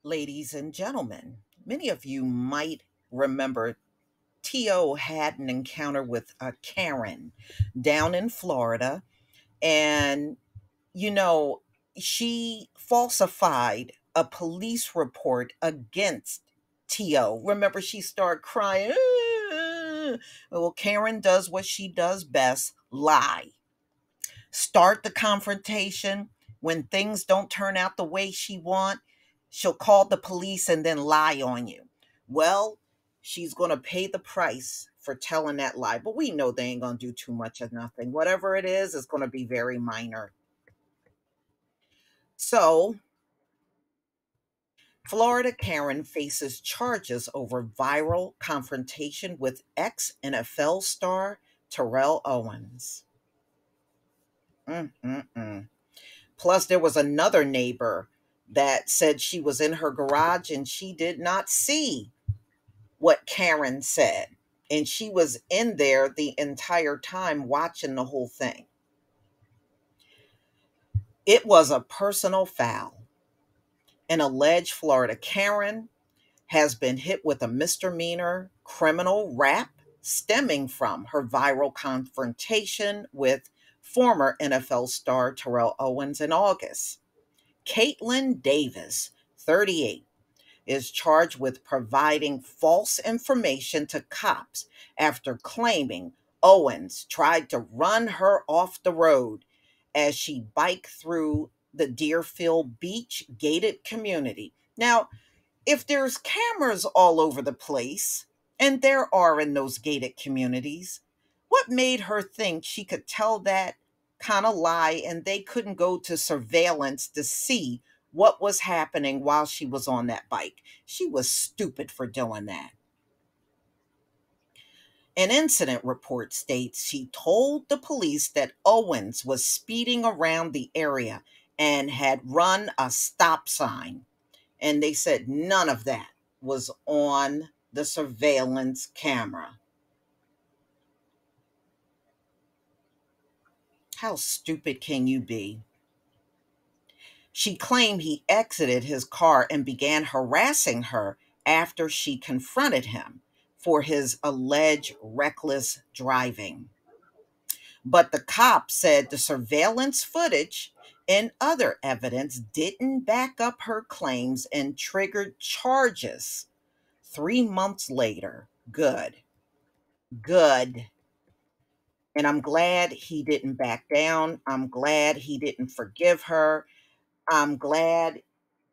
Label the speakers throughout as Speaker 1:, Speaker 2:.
Speaker 1: Ladies and gentlemen, many of you might remember T.O. had an encounter with a Karen down in Florida, and you know, she falsified a police report against T.O. Remember, she started crying. "Ah." Well, Karen does what she does best: lie. Start the confrontation. When things don't turn out the way she want, she'll call the police and then lie on you. Well, she's going to pay the price for telling that lie, but we know they ain't going to do too much of nothing. Whatever it is going to be very minor. So Florida Karen faces charges over viral confrontation with ex-NFL star Terrell Owens. Mm-mm-mm. Plus, there was another neighbor that said she was in her garage and she did not see what Karen said. And she was in there the entire time watching the whole thing. It was a personal foul. An alleged Florida Karen has been hit with a misdemeanor criminal rap stemming from her viral confrontation with former NFL star Terrell Owens in August. Caitlin Davis, 38, is charged with providing false information to cops after claiming Owens tried to run her off the road as she biked through the Deerfield Beach gated community. Now, if there's cameras all over the place, and there are in those gated communities, what made her think she could tell that kind of lie and they couldn't go to surveillance to see what was happening while she was on that bike? She was stupid for doing that. An incident report states she told the police that Owens was speeding around the area and had run a stop sign, and they said none of that was on the surveillance camera. How stupid can you be? She claimed he exited his car and began harassing her after she confronted him for his alleged reckless driving. But the cop said the surveillance footage and other evidence didn't back up her claims and triggered charges 3 months later. Good. Good. And I'm glad he didn't back down. I'm glad he didn't forgive her. I'm glad,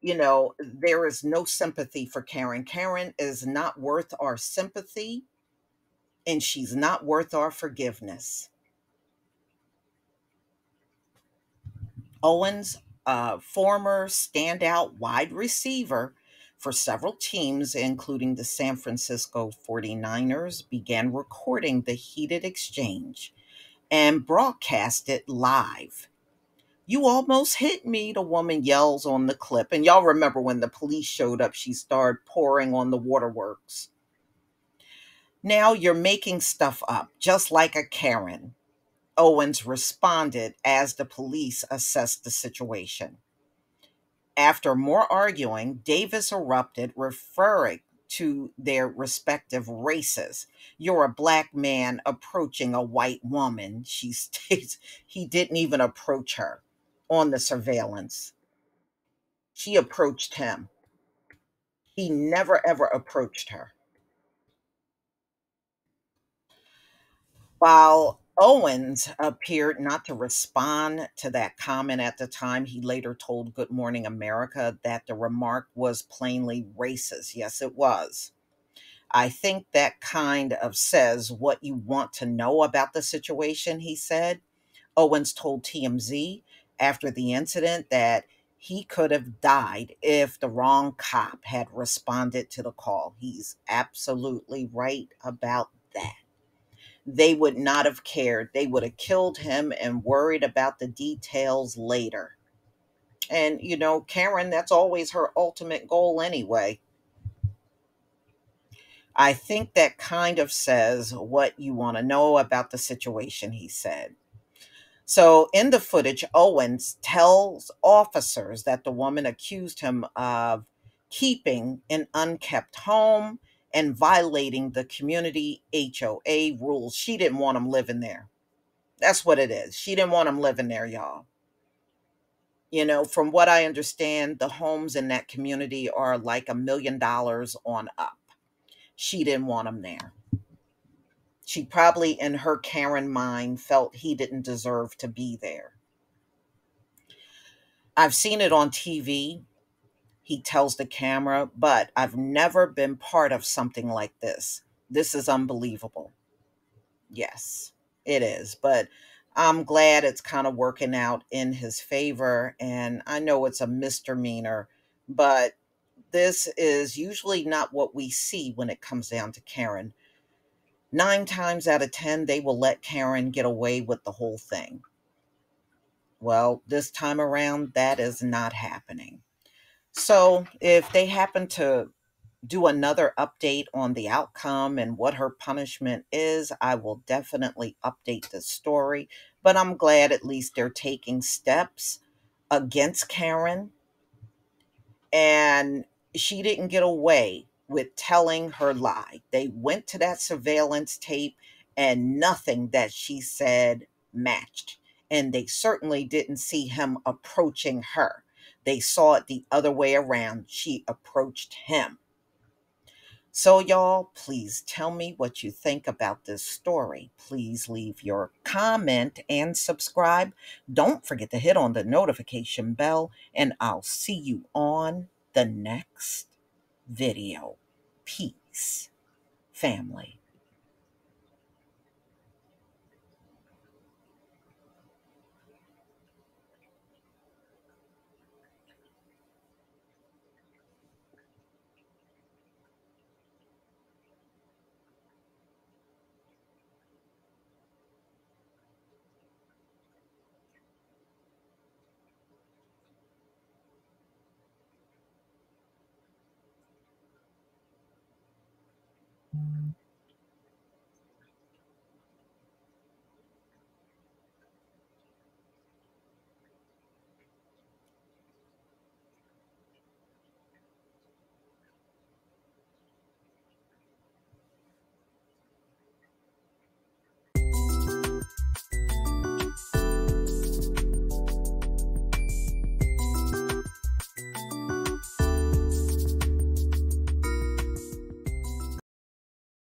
Speaker 1: there is no sympathy for Karen. Karen is not worth our sympathy and she's not worth our forgiveness. Owens, a former standout wide receiver for several teams, including the San Francisco 49ers, began recording the heated exchange and broadcast it live. "You almost hit me," the woman yells on the clip. And y'all remember when the police showed up, she started pouring on the waterworks. "Now you're making stuff up, just like a Karen," Owens responded as the police assessed the situation. After more arguing, Davis erupted, referring to their respective races. "You're a black man approaching a white woman," she states. He didn't even approach her on the surveillance. She approached him. He never ever approached her. While Owens appeared not to respond to that comment at the time, he later told Good Morning America that the remark was plainly racist. Yes, it was. "I think that kind of says what you want to know about the situation," he said. Owens told TMZ after the incident that he could have died if the wrong cop had responded to the call. He's absolutely right about that. They would not have cared. They would have killed him and worried about the details later. And, Karen, that's always her ultimate goal anyway. "I think that kind of says what you want to know about the situation," he said. So in the footage, Owens tells officers that the woman accused him of keeping an unkept home, and violating the community HOA rules. She didn't want him living there. That's what it is. She didn't want him living there, y'all. You know, from what I understand, the homes in that community are like $1 million on up. She didn't want him there. She probably, in her Karen mind, felt he didn't deserve to be there. I've seen it on TV, he tells the camera, but I've never been part of something like this. This is unbelievable. Yes, it is. But I'm glad it's kind of working out in his favor. And I know it's a misdemeanor, but this is usually not what we see when it comes down to Karen. 9 times out of 10, they will let Karen get away with the whole thing. Well, this time around, that is not happening. So if they happen to do another update on the outcome and what her punishment is, I will definitely update the story. But I'm glad at least they're taking steps against Karen, and she didn't get away with telling her lie. They went to that surveillance tape and nothing that she said matched. And they certainly didn't see him approaching her. They saw it the other way around. She approached him. So, y'all, please tell me what you think about this story. Please leave your comment and subscribe. Don't forget to hit on the notification bell, and I'll see you on the next video. Peace, family.